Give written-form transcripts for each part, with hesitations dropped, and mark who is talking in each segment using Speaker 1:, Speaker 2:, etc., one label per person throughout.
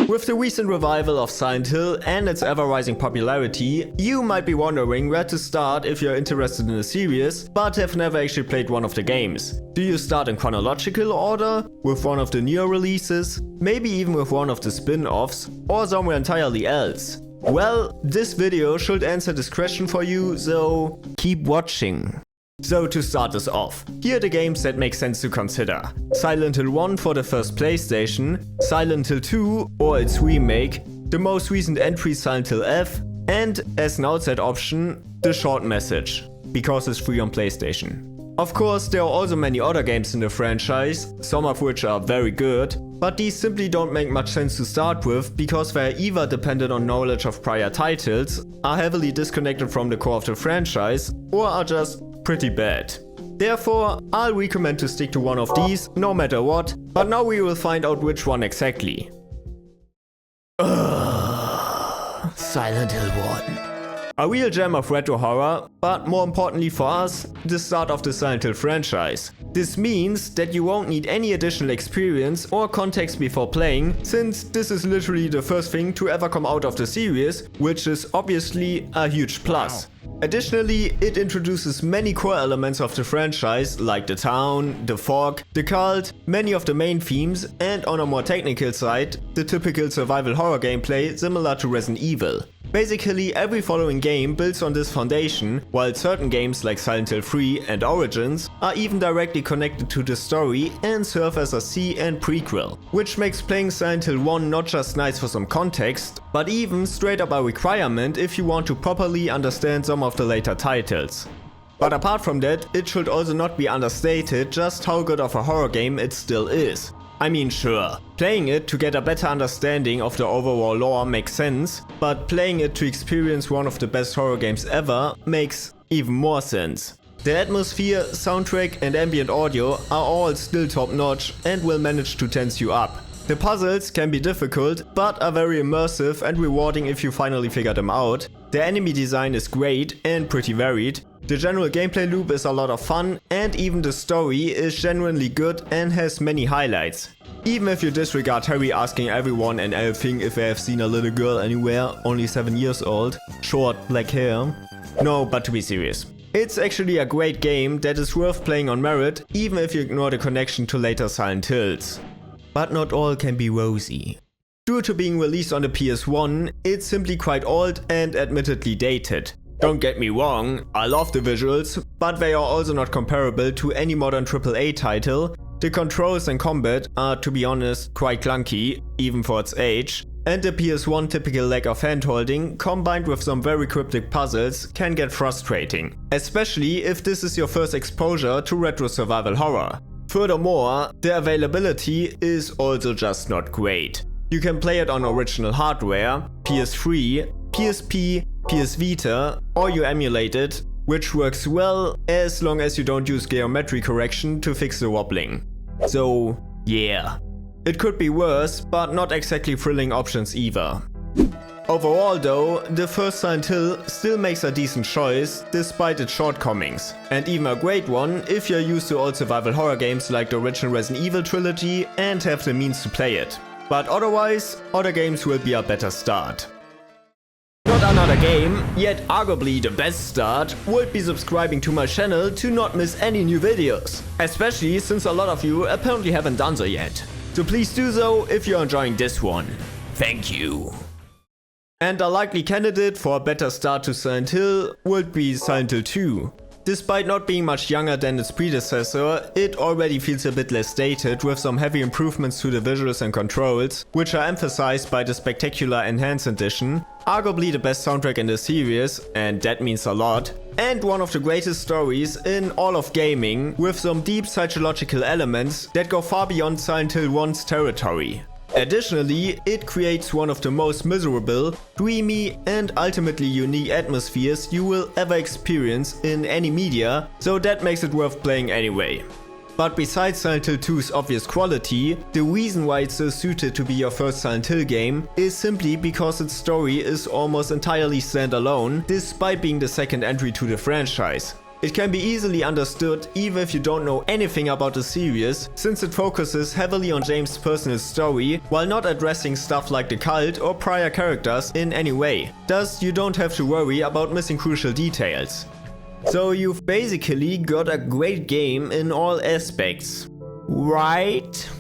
Speaker 1: With the recent revival of Silent Hill and its ever-rising popularity, you might be wondering where to start if you're interested in the series, but have never actually played one of the games. Do you start in chronological order, with one of the newer releases, maybe even with one of the spin-offs, or somewhere entirely else? Well, this video should answer this question for you, so keep watching. So to start us off, here are the games that make sense to consider. Silent Hill 1 for the first PlayStation, Silent Hill 2 or its remake, the most recent entry Silent Hill F, and as an outside option, the short message, because it's free on PlayStation. Of course, there are also many other games in the franchise, some of which are very good, but these simply don't make much sense to start with because they're either dependent on knowledge of prior titles, are heavily disconnected from the core of the franchise, or are just pretty bad. Therefore, I'll recommend to stick to one of these, no matter what, but now we will find out which one exactly. Silent Hill 1. A real gem of retro horror, but more importantly for us, the start of the Silent Hill franchise. This means that you won't need any additional experience or context before playing, since this is literally the first thing to ever come out of the series, which is obviously a huge plus. Additionally, it introduces many core elements of the franchise like the town, the fog, the cult, many of the main themes, and on a more technical side, the typical survival horror gameplay similar to Resident Evil. Basically, every following game builds on this foundation, while certain games like Silent Hill 3 and Origins are even directly connected to the story and serve as a C and prequel, which makes playing Silent Hill 1 not just nice for some context, but even straight up a requirement if you want to properly understand some of the later titles. But apart from that, it should also not be understated just how good of a horror game it still is. I mean, sure, playing it to get a better understanding of the overall lore makes sense, but playing it to experience one of the best horror games ever makes even more sense. The atmosphere, soundtrack and ambient audio are all still top notch and will manage to tense you up. The puzzles can be difficult, but are very immersive and rewarding if you finally figure them out. The enemy design is great and pretty varied. The general gameplay loop is a lot of fun, and even the story is genuinely good and has many highlights. Even if you disregard Harry asking everyone and everything if they have seen a little girl anywhere, only 7 years old, short black hair. No, but to be serious. It's actually a great game that is worth playing on merit, even if you ignore the connection to later Silent Hills. But not all can be rosy. Due to being released on the PS1, it's simply quite old and admittedly dated. Don't get me wrong, I love the visuals, but they are also not comparable to any modern AAA title. The controls and combat are, to be honest, quite clunky, even for its age, and the PS1 typical lack of handholding, combined with some very cryptic puzzles, can get frustrating, especially if this is your first exposure to retro survival horror. Furthermore, the availability is also just not great. You can play it on original hardware, PS3, PSP, PS Vita, or you emulate it, which works well as long as you don't use geometry correction to fix the wobbling. So, yeah. It could be worse, but not exactly thrilling options either. Overall though, the first Silent Hill still makes a decent choice despite its shortcomings, and even a great one if you're used to old survival horror games like the original Resident Evil trilogy and have the means to play it. But otherwise, other games will be a better start. Not another game, yet arguably the best start, would be subscribing to my channel to not miss any new videos, especially since a lot of you apparently haven't done so yet. So please do so if you're enjoying this one. Thank you. And a likely candidate for a better start to Silent Hill would be Silent Hill 2. Despite not being much younger than its predecessor, it already feels a bit less dated with some heavy improvements to the visuals and controls, which are emphasized by the spectacular Enhanced Edition, arguably the best soundtrack in the series, and that means a lot, and one of the greatest stories in all of gaming, with some deep psychological elements that go far beyond Silent Hill 1's territory. Additionally, it creates one of the most miserable, dreamy and ultimately unique atmospheres you will ever experience in any media, so that makes it worth playing anyway. But besides Silent Hill 2's obvious quality, the reason why it's so suited to be your first Silent Hill game is simply because its story is almost entirely standalone, despite being the second entry to the franchise. It can be easily understood even if you don't know anything about the series, since it focuses heavily on James' personal story while not addressing stuff like the cult or prior characters in any way. Thus, you don't have to worry about missing crucial details. So you've basically got a great game in all aspects, right?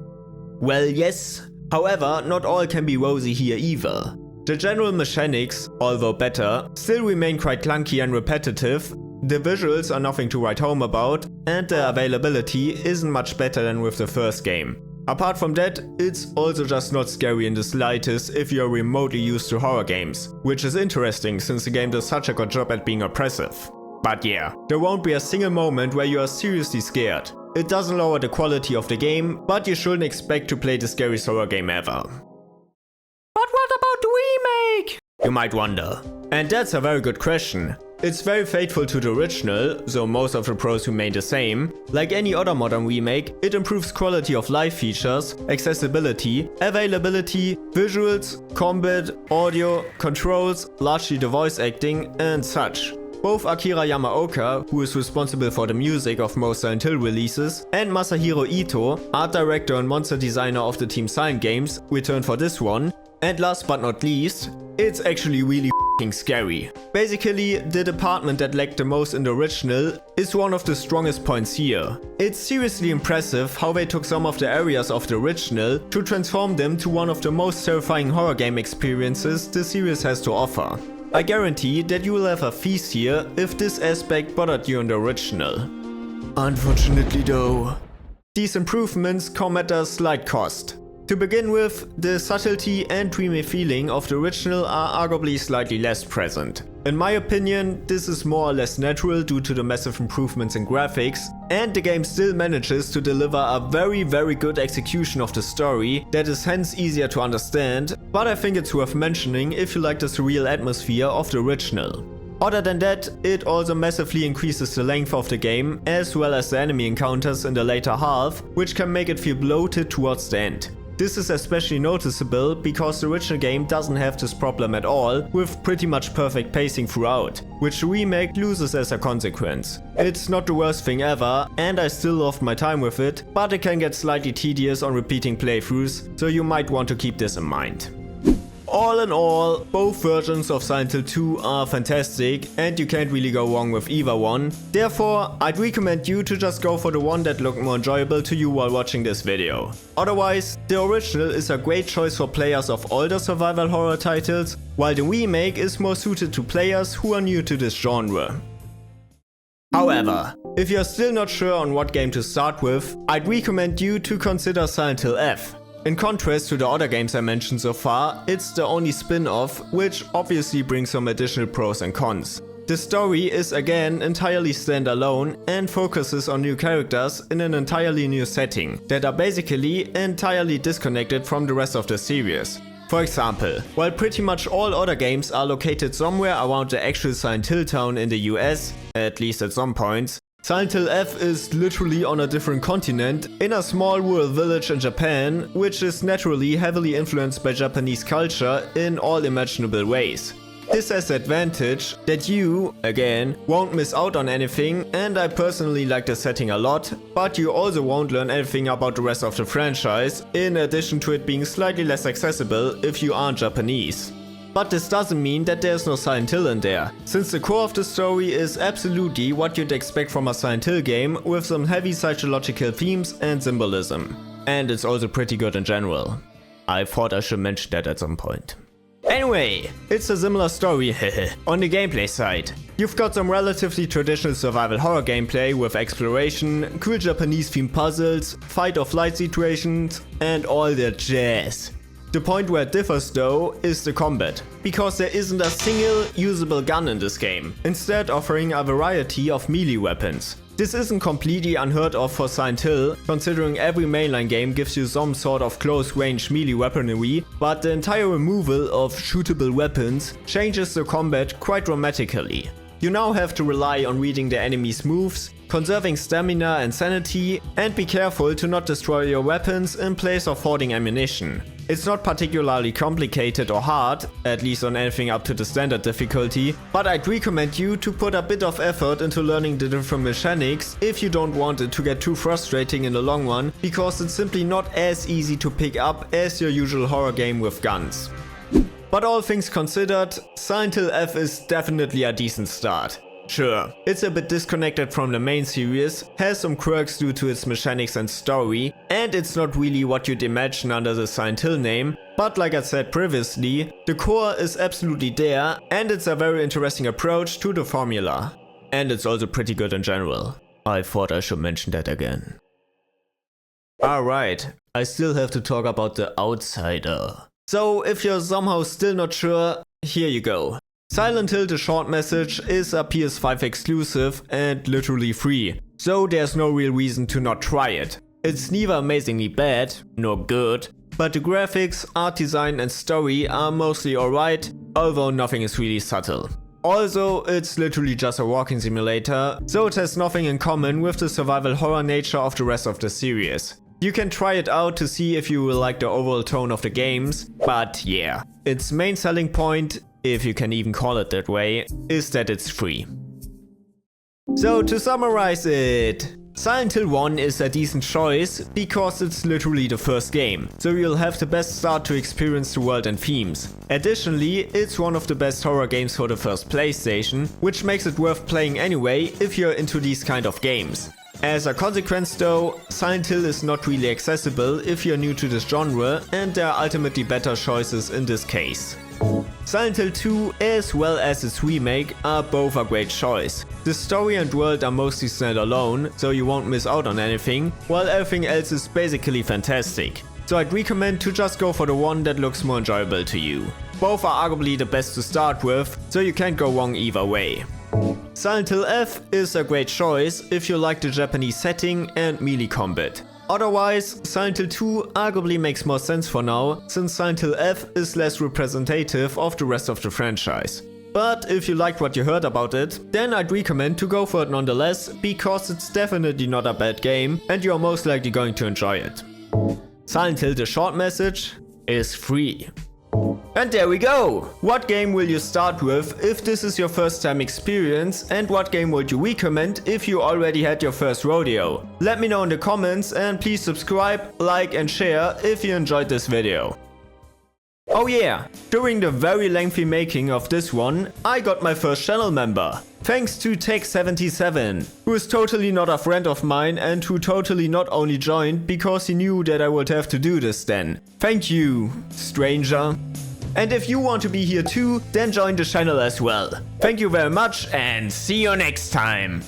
Speaker 1: Well, yes. However, not all can be rosy here either. The general mechanics, although better, still remain quite clunky and repetitive, the visuals are nothing to write home about, and the availability isn't much better than with the first game. Apart from that, it's also just not scary in the slightest if you're remotely used to horror games, which is interesting since the game does such a good job at being oppressive. But yeah, there won't be a single moment where you are seriously scared. It doesn't lower the quality of the game, but you shouldn't expect to play the scariest horror game ever. But what about the remake? You might wonder. And that's a very good question. It's very faithful to the original, so most of the pros remain the same. Like any other modern remake, it improves quality of life features, accessibility, availability, visuals, combat, audio, controls, largely the voice acting, and such. Both Akira Yamaoka, who is responsible for the music of most Silent Hill releases, and Masahiro Ito, art director and monster designer of the Team Silent games, returned for this one. And last but not least, it's actually really f***ing scary. Basically, the department that lacked the most in the original is one of the strongest points here. It's seriously impressive how they took some of the areas of the original to transform them to one of the most terrifying horror game experiences the series has to offer. I guarantee that you will have a feast here if this aspect bothered you in the original. Unfortunately though, these improvements come at a slight cost. To begin with, the subtlety and dreamy feeling of the original are arguably slightly less present. In my opinion, this is more or less natural due to the massive improvements in graphics, and the game still manages to deliver a very good execution of the story that is hence easier to understand, but I think it's worth mentioning if you like the surreal atmosphere of the original. Other than that, it also massively increases the length of the game, as well as the enemy encounters in the later half, which can make it feel bloated towards the end. This is especially noticeable because the original game doesn't have this problem at all, with pretty much perfect pacing throughout, which the remake loses as a consequence. It's not the worst thing ever, and I still loved my time with it, but it can get slightly tedious on repeating playthroughs, so you might want to keep this in mind. All in all, both versions of Silent Hill 2 are fantastic and you can't really go wrong with either one. Therefore, I'd recommend you to just go for the one that looked more enjoyable to you while watching this video. Otherwise, the original is a great choice for players of older survival horror titles, while the remake is more suited to players who are new to this genre. However, if you're still not sure on what game to start with, I'd recommend you to consider Silent Hill F. In contrast to the other games I mentioned so far, it's the only spin-off, which obviously brings some additional pros and cons. The story is again entirely standalone and focuses on new characters in an entirely new setting that are basically entirely disconnected from the rest of the series. For example, while pretty much all other games are located somewhere around the actual Silent Hill town in the US, at least at some points, Silent Hill F is literally on a different continent, in a small rural village in Japan, which is naturally heavily influenced by Japanese culture in all imaginable ways. This has the advantage that you, again, won't miss out on anything, and I personally like the setting a lot, but you also won't learn anything about the rest of the franchise, in addition to it being slightly less accessible if you aren't Japanese. But this doesn't mean that there's no Silent Hill in there, since the core of the story is absolutely what you'd expect from a Silent Hill game with some heavy psychological themes and symbolism. And it's also pretty good in general. I thought I should mention that at some point. Anyway, it's a similar story on the gameplay side. You've got some relatively traditional survival horror gameplay with exploration, cool Japanese themed puzzles, fight or flight situations, and all that jazz. The point where it differs though is the combat, because there isn't a single usable gun in this game, instead offering a variety of melee weapons. This isn't completely unheard of for Silent Hill, considering every mainline game gives you some sort of close-range melee weaponry, but the entire removal of shootable weapons changes the combat quite dramatically. You now have to rely on reading the enemy's moves, conserving stamina and sanity, and be careful to not destroy your weapons in place of hoarding ammunition. It's not particularly complicated or hard, at least on anything up to the standard difficulty, but I'd recommend you to put a bit of effort into learning the different mechanics if you don't want it to get too frustrating in the long run, because it's simply not as easy to pick up as your usual horror game with guns. But all things considered, Silent Hill F is definitely a decent start. Sure, it's a bit disconnected from the main series, has some quirks due to its mechanics and story, and it's not really what you'd imagine under the Silent Hill name, but like I said previously, the core is absolutely there, and it's a very interesting approach to the formula. And it's also pretty good in general. I thought I should mention that again. Alright, I still have to talk about the outsider. So if you're somehow still not sure, here you go. Silent Hill The Short Message is a PS5 exclusive and literally free, so there's no real reason to not try it. It's neither amazingly bad, nor good, but the graphics, art design and story are mostly alright, although nothing is really subtle. Also, it's literally just a walking simulator, so it has nothing in common with the survival horror nature of the rest of the series. You can try it out to see if you will like the overall tone of the games, but yeah, its main selling point, if you can even call it that way, is that it's free. So to summarize it, Silent Hill 1 is a decent choice because it's literally the first game, so you'll have the best start to experience the world and themes. Additionally, it's one of the best horror games for the first PlayStation, which makes it worth playing anyway if you're into these kind of games. As a consequence though, Silent Hill is not really accessible if you're new to this genre, and there are ultimately better choices in this case. Silent Hill 2 as well as its remake are both a great choice. The story and world are mostly standalone, so you won't miss out on anything, while everything else is basically fantastic. So I'd recommend to just go for the one that looks more enjoyable to you. Both are arguably the best to start with, so you can't go wrong either way. Silent Hill F is a great choice if you like the Japanese setting and melee combat. Otherwise, Silent Hill 2 arguably makes more sense for now, since Silent Hill F is less representative of the rest of the franchise. But if you liked what you heard about it, then I'd recommend to go for it nonetheless, because it's definitely not a bad game and you're most likely going to enjoy it. Silent Hill The Short Message is free. And there we go! What game will you start with if this is your first time experience, and what game would you recommend if you already had your first rodeo? Let me know in the comments, and please subscribe, like and share if you enjoyed this video. Oh yeah, during the very lengthy making of this one, I got my first channel member. Thanks to Tech77, who is totally not a friend of mine and who totally not only joined because he knew that I would have to do this then. Thank you, stranger. And if you want to be here too, then join the channel as well. Thank you very much and see you next time.